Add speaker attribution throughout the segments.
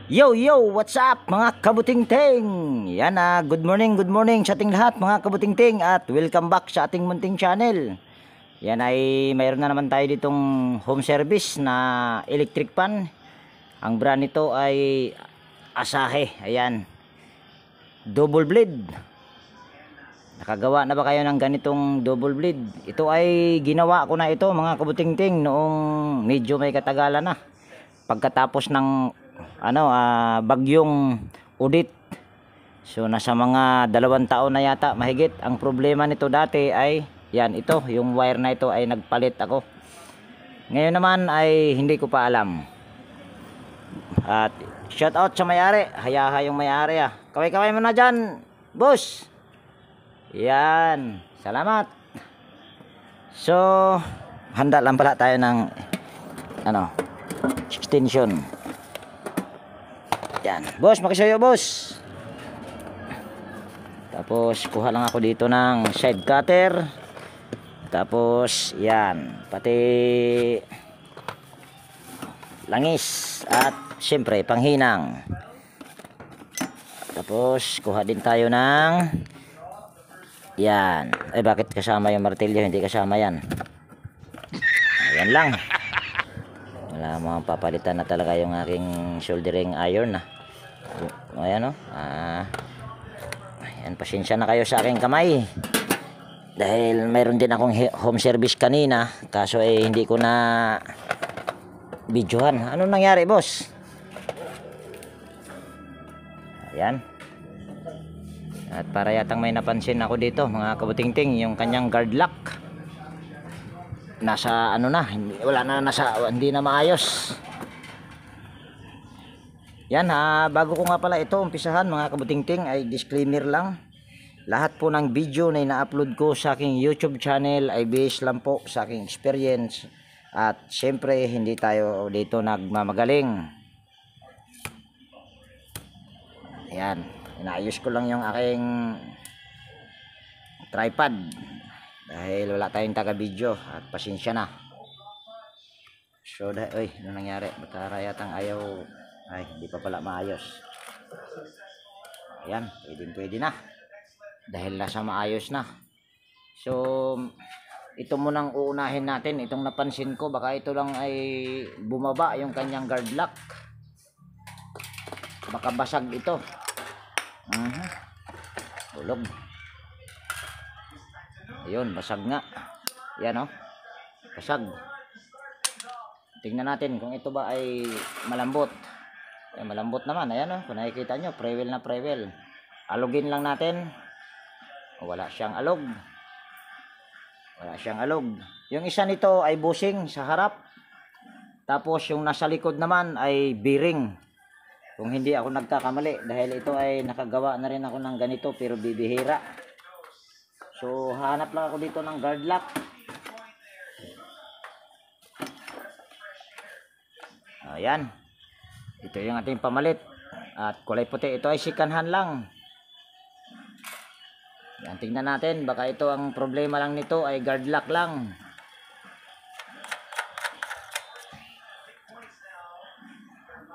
Speaker 1: Yo yo, what's up mga kabutingting? Yan good morning sa ating lahat mga kabutingting at welcome back sa ating munting channel. Yan ay mayroon na naman tayo ditong home service na electric pan. Ang brand nito ay Asahi. Ayan. Double blade. Nakagawa na ba kayo ng ganitong double blade? Ito ay ginawa ko na ito mga kabutingting noong medyo may katagalan na. Pagkatapos ng bagyong Udit. So nasa mga 2 taon na yata mahigit. Ang problema nito dati ay yan, ito yung wire na ito ay nagpalit ako. Ngayon naman ay hindi ko pa alam. At shout out sa may-ari, hayaha yung may-ari Kaway-kaway mo na dyan, boss. Yan, salamat. So handa lang pala tayo ng extension. Yan. Boss, makisuyo boss. Tapos kuha lang ako dito ng side cutter. Tapos yan, pati langis at siyempre panghinang. Tapos kuha din tayo ng yan. Ay bakit kasama yung martilyo? Hindi kasama yan. Ayan lang. Wala mo, papalitan na talaga yung aking soldering iron ayan ayan, pasensya na kayo sa aking kamay dahil mayroon din akong home service kanina kaso hindi ko na videohan. Anong nangyari boss? Ayan. At para yatang may napansin ako dito mga kabutingting, yung kanyang guard lock nasa hindi na maayos. Yan bago ko nga pala ito umpisahan mga kabutingting ay disclaimer lang. Lahat po ng video na ina-upload ko sa aking YouTube channel ay based lang po sa aking experience. At syempre hindi tayo dito nagmamagaling. Ayan, inaayos ko lang yung aking tripod dahil wala tayong taga-video at pasensya na. So ano nangyari? Baka yatang ayaw. Ay, hindi pa pala maayos. Ayan, pwede na. Dahil nasa maayos na. So, ito munang uunahin natin. Itong napansin ko, baka ito lang ay bumaba yung kanyang guard lock. Baka basag ito. Tulog. Ayun, basag nga. Yan basag. Tingnan natin kung ito ba ay malambot. Malambot naman, ayan kung nakikita nyo, prewell na prewell. Alugin lang natin. Wala siyang alog. Yung isa nito ay bushing sa harap. Tapos yung nasa likod naman ay bearing. Kung hindi ako nagkakamali, dahil ito ay nakagawa na rin ako ng ganito pero bibihira. So hanap lang ako dito ng guard lock. Ayan. Ito yung ating pamalit. At kulay puti. Ito ay sikanhan lang. Yan, tingnan natin. Baka ito ang problema lang nito ay guard lock lang.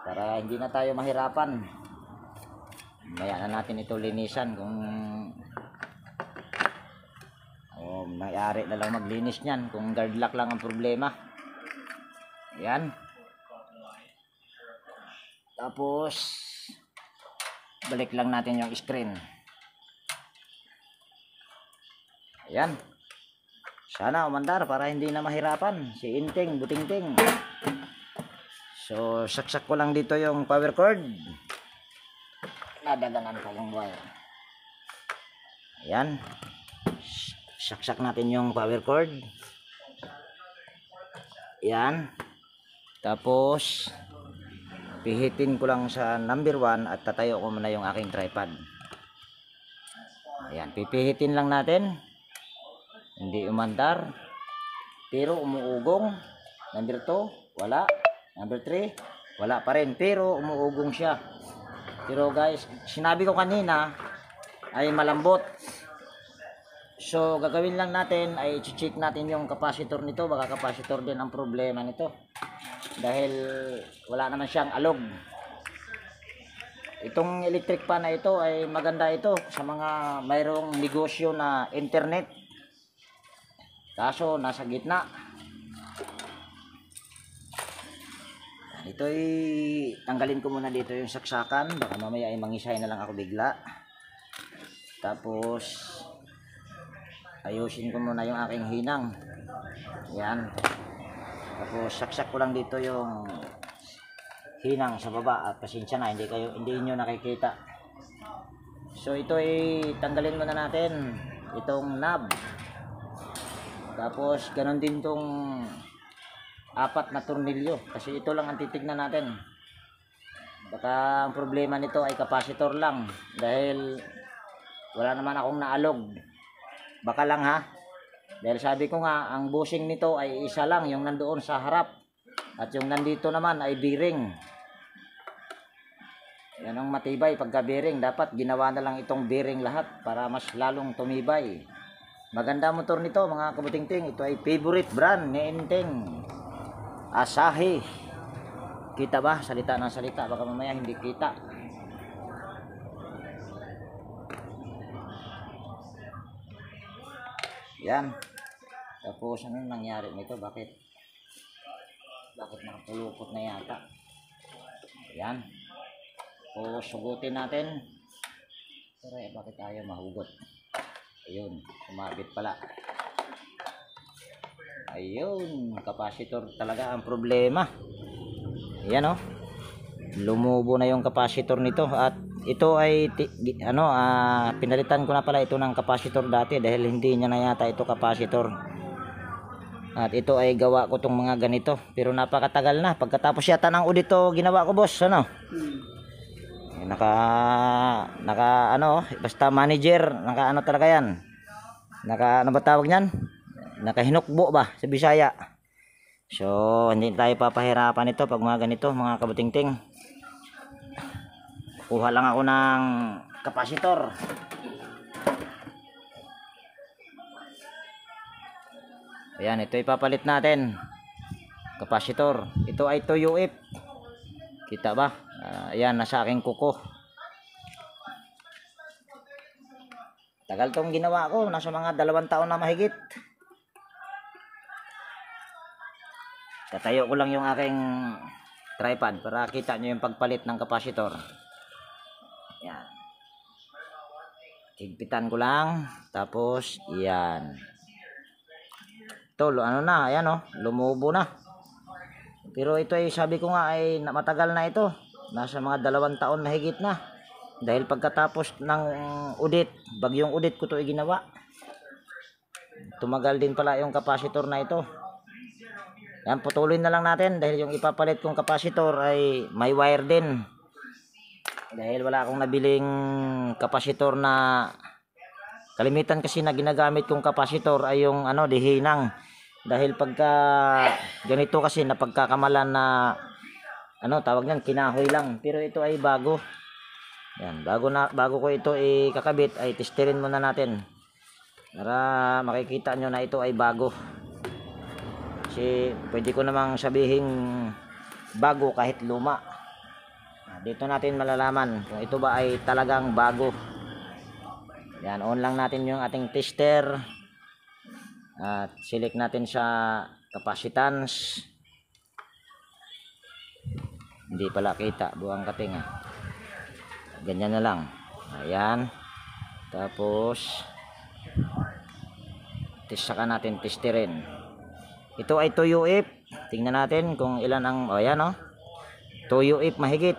Speaker 1: Para hindi na tayo mahirapan. Maya na natin ito linisan kung may-ari na lang maglinis niyan kung guard lock lang ang problema. Yan. Tapos balik lang natin yung screen. Ayan. Sana umandar para hindi na mahirapan si Inting, Butingting. So saksak ko lang dito yung power cord. Nadaganan pa yung wire. Ayan. Saksak natin yung power cord. Ayan. Tapos pihitin ko lang sa number 1 at tatayo ko muna yung aking tripod. Ayan, pipihitin lang natin. Hindi umandar. Pero umuugong. Number 2, wala. Number 3, wala pa rin. Pero umuugong siya. Pero guys, sinabi ko kanina ay malambot. So gagawin lang natin ay i-check natin yung capacitor nito. Baka capacitor din ang problema nito. Dahil wala naman siyang alog. Itong electric fan na ito ay maganda ito sa mga mayroong negosyo na internet. Kaso nasa gitna. Ito ay tanggalin ko muna dito yung saksakan. Baka mamaya ay mangisay na lang ako bigla. Tapos ayusin ko muna yung aking hinang. Yan. Tapos saksak ko lang dito yung hinang sa baba at pasensya na hindi niyo nakikita. So ito ay tanggalin muna natin itong knob. Tapos ganoon din tong apat na tornilyo kasi ito lang ang titignan natin. Baka ang problema nito ay capacitor lang dahil wala naman akong naalog. Baka lang ha. Dahil sabi ko nga ang bushing nito ay isa lang yung nandoon sa harap. At yung nandito naman ay bearing. Yan ang matibay pagka bearing. Dapat ginawa na lang itong bearing lahat para mas lalong tumibay. Maganda motor nito mga kabuting-ting. Ito ay favorite brand ni Enteng. Asahi. Kita ba? Salita ng salita. Baka mamaya hindi kita. Yan. Tapos ano nangyari nito? Bakit nakapulupot na yata? Yan. O sugutin natin. Pero bakit tayo mahugot? Ayun, sumabit pala. Ayun, capacitor talaga ang problema. Ayan oh. Lumubo na yung capacitor nito at ito ay pinalitan ko na pala ito ng capacitor dati dahil hindi niya na yata ito capacitor. At ito ay gawa ko tong mga ganito pero napakatagal na. Pagkatapos yata ng audito ginawa ko boss, ano? Basta manager, talaga yan. Ano ba tawag niyan? Nakahinukbo ba sa Bisaya? So, hindi tayo papahirapan ito pag mga ganito, mga kabuting-ting. Kuha lang ako ng kapasitor. Ayan, ito ipapalit natin. Kapasitor. Ito ay 2UF. Kita ba? Ayan, nasa aking kuko. Tagal tong ginawa ko. Nasa mga 2 taon na mahigit. Tatayo ko lang yung aking tripod para kita nyo yung pagpalit ng kapasitor. Yan. Higpitan ko lang. Tapos, yan. Ito, ayan o. Lumubo na. Pero ito ay sabi ko nga ay matagal na ito. Nasa mga 2 taon na higit na. Dahil pagkatapos ng audit, bagyong audit ko ito ay ginawa. Tumagal din pala yung kapasitor na ito. Yan, putuloy na lang natin dahil yung ipapalit kong kapasitor ay may wire din. Dahil wala akong nabiling kapasitor na kalimitan kasi na ginagamit kong kapasitor ay yung dihinang. Dahil pagka ganito kasi na pagkakamalan na tawag niyan, kinahoy lang. Pero ito ay bago. Yan, bago ko ito ikakabit ay testerin muna natin. Para makikita nyo na ito ay bago. Kasi pwede ko namang sabihin bago kahit luma. Dito natin malalaman kung ito ba ay talagang bago. Yan, on lang natin yung ating tester. At select natin sa capacitance. Hindi pala kita, buwang kating. Ganyan na lang. Ayan. Tapos saka natin testerin. Ito ay 2UF. Tingnan natin kung ilan ang ayan 2UF mahigit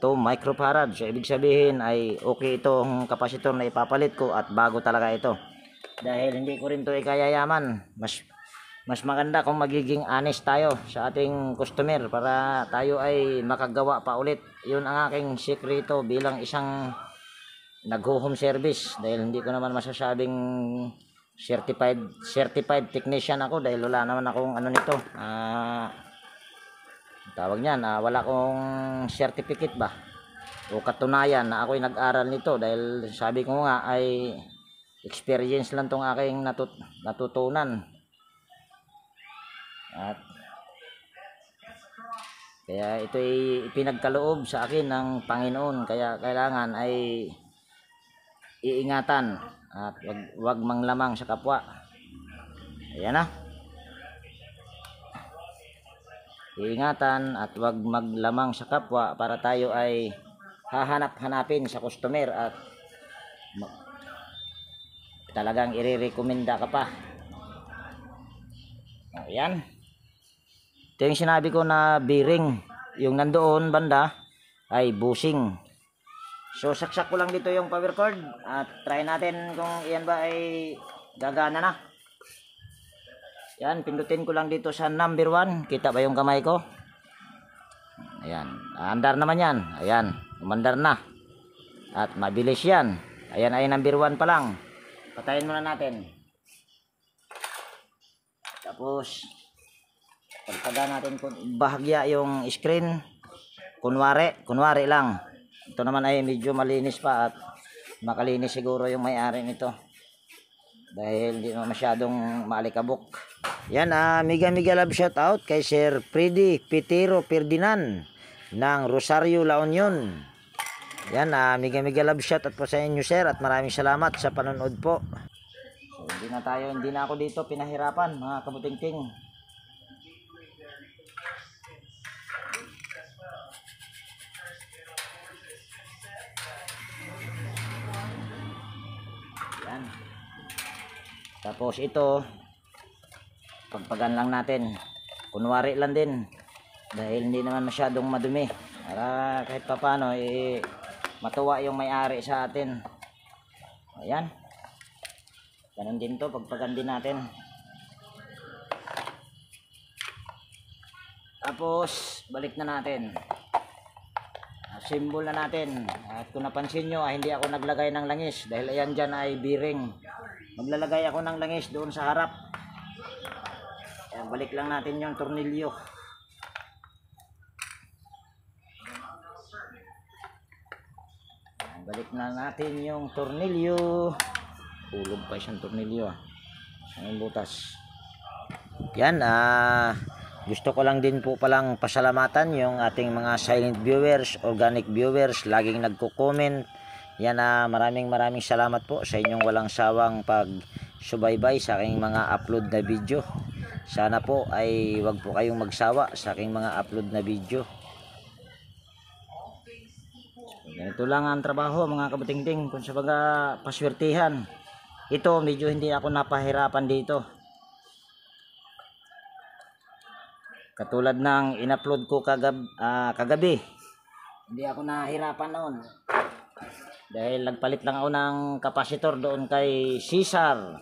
Speaker 1: 2 microfarad. So ibig sabihin ay okay itong kapasitor na ipapalit ko at bago talaga ito. Dahil hindi ko rin ito ikayayaman. Mas maganda kung magiging honest tayo sa ating customer para tayo ay makagawa pa ulit. Yun ang aking sekreto bilang isang nag-home service. Dahil hindi ko naman masasabing certified technician ako dahil wala naman akong nito. Tawag niyan, wala akong certificate ba o katunayan na ako'y nag-aral nito dahil sabi ko nga ay experience lang tong aking natutunan. At Kaya ito ay ipinagkaloob sa akin ng Panginoon, kaya kailangan ay iingatan at wag manglamang sa kapwa. Ayan na. Iingatan at wag maglamang sa kapwa para tayo ay hahanap-hanapin sa customer at talagang irerekomenda ka pa. Ayan. Ito yung sinabi ko na bearing. Yung nandoon banda ay bushing. So saksak ko lang dito yung power cord at try natin kung iyan ba ay gagana na. Yan, pindutin ko lang dito sa number 1. Kita ba yung kamay ko? Ayan, andar naman yan. Ayan, umandar na. At mabilis yan. Ayan ay number 1 pa lang. Patayin muna natin. Tapos pagpaga natin kung bahagya yung screen. Kunwari lang. Ito naman ay medyo malinis pa at makalinis siguro yung may-ari nito. Dahil hindi naman masyadong maalikabok. Yan, mega love shout out kay Sir Freddy Pitero Ferdinand ng Rosario, La Union. Yan, mega love shout out po sa inyo, sir, at maraming salamat sa panonood po. So, hindi na ako dito pinahirapan, mga kabutingting. Yan. Tapos ito, pagpagan lang natin. Kunwari lang din. Dahil hindi naman masyadong madumi. Para kahit papano, matuwa yung may-ari sa atin. Ayan. Ganun din to, pagpagan din natin. Tapos, balik na natin. Symbol na natin. At kung napansin nyo, hindi ako naglagay ng langis. Dahil ayan dyan ay bearing. Maglalagay ako ng langis doon sa harap. Ayan, balik lang natin yung tornilyo. Ayan, balik na natin yung tornilyo. Hulog pa isang tornilyo. Isang butas. Yan, gusto ko lang din po palang pasalamatan yung ating mga silent viewers, organic viewers, laging nagko-comment. Yan, maraming salamat po sa inyong walang sawang pag-subaybay sa aking mga upload na video. Sana po ay wag po kayong magsawa sa aking mga upload na video. Ganito lang ang trabaho, mga kabutingting, kung sa baga paswertihan. Ito, medyo hindi ako napahirapan dito. Katulad ng in-upload ko kagabi. Hindi ako nahirapan noon. Dahil nagpalit lang ako ng kapasitor doon kay Cesar.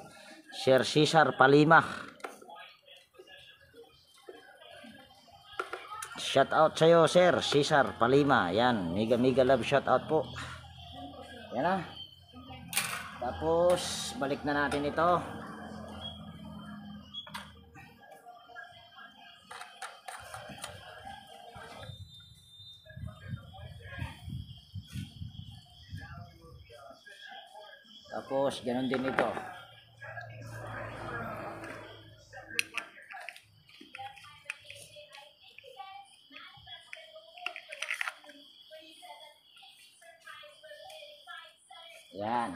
Speaker 1: Sir Cesar Palima. Shout out sa iyo, Sir Cesar Palima. Yan, mega love shout out po. Yan na. Tapos balik na natin ito. Tapos ganun din ito. Yan.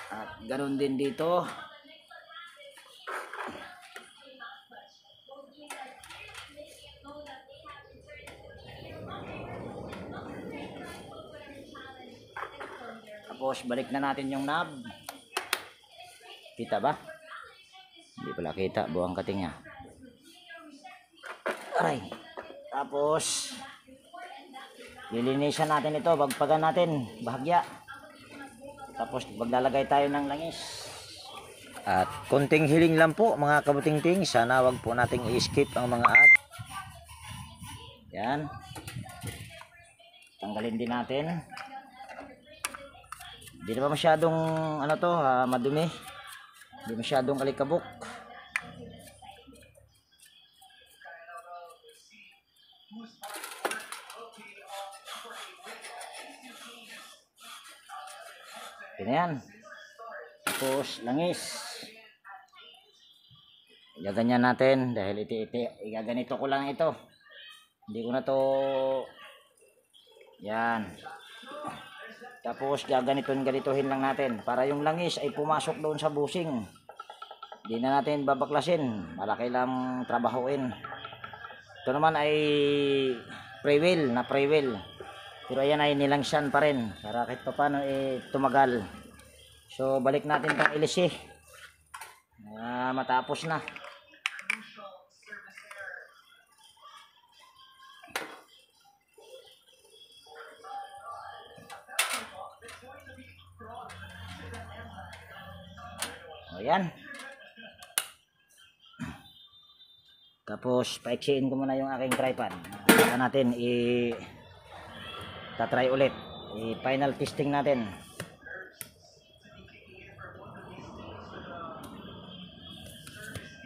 Speaker 1: At ganun din dito. Tapos balik na natin yung knob. Kita ba? Hindi pala kita, buwang kating niya. Aray. Tapos lilinisan natin ito, bagpagan natin bahagya. Tapos maglalagay tayo ng langis. At konting hiling lang po, mga kabutingting, sana wag po nating i-skip ang mga ad. Yan. Tanggalin din natin. Hindi naman masyadong madumi. Hindi masyadong alikabok. Yan. Tapos langis. Igaganyan natin dahil igaganito ko lang ito. Hindi ko na to, yan. Tapos ganituhin lang natin para yung langis ay pumasok doon sa busing. Hindi na natin babaklasin, malaki lang trabahuin. Ito naman ay pre-wheel na pre-wheel, pero ayan ay nilangsan pa rin para kahit pa paano tumagal. So balik natin itong ilisi matapos na. Ayan. Tapos paiksiin ko muna yung aking tripod. Saka natin tatry ulit. I-final testing natin.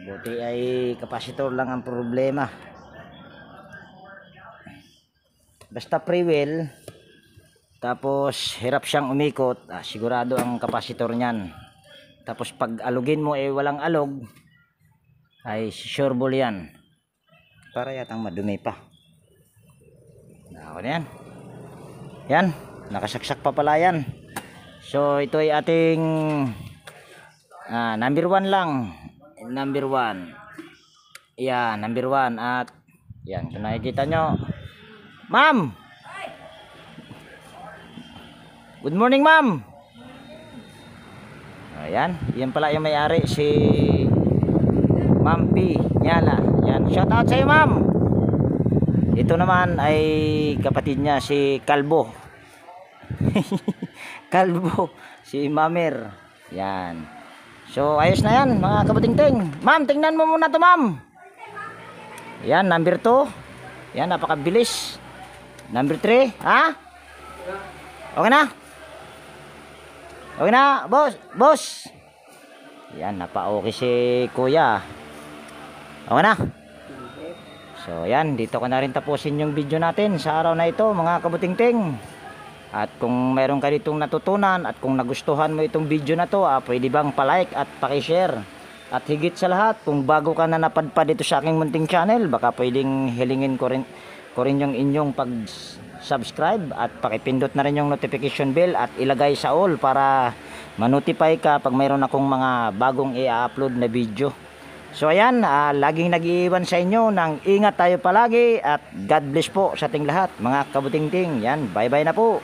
Speaker 1: Buti ay capacitor lang ang problema. Basta pre-wheel, tapos hirap siyang umikot, sigurado ang capacitor niyan. Tapos pag alugin mo walang alog, ay sure ball yan. Para yatang madumi pa. Ako na yan. Yan, nakasaksak pa pala yan. So ito ay ating number 1 lang. Number 1. Yan, number 1. At yan, kung nakikita nyo, ma'am, good morning ma'am. Ayan, yan pala yung may-ari, si Ma'am P. Nyala. Yan, shout out sa iyo ma'am. Ito naman ay kapatid niya, si Kalbo. Kalbo, si Mamer. Yan. So ayos na yan mga kabuting-ting. Ma'am, tingnan mo muna to ma'am. Yan, number 2. Yan, napakabilis. Number 3, ha? Okay na? Okay na, boss? Boss? Yan, napa-okay si kuya. Okay na? So yan, dito ko na rin tapusin yung video natin sa araw na ito mga kabuting-ting. At kung meron ka ditong natutunan at kung nagustuhan mo itong video na to, pwede bang palike at pakishare. At higit sa lahat, kung bago ka na napadpad dito sa aking munting channel, baka pwedeng hilingin ko rin yung inyong pag-subscribe at pakipindot na rin yung notification bell at ilagay sa all para ma-notify ka pag mayroon akong mga bagong i-upload na video. So ayan, laging nag-iiwan sa inyo ng ingat tayo palagi at God bless po sa ating lahat mga kabuting-ting. Yan, bye bye na po.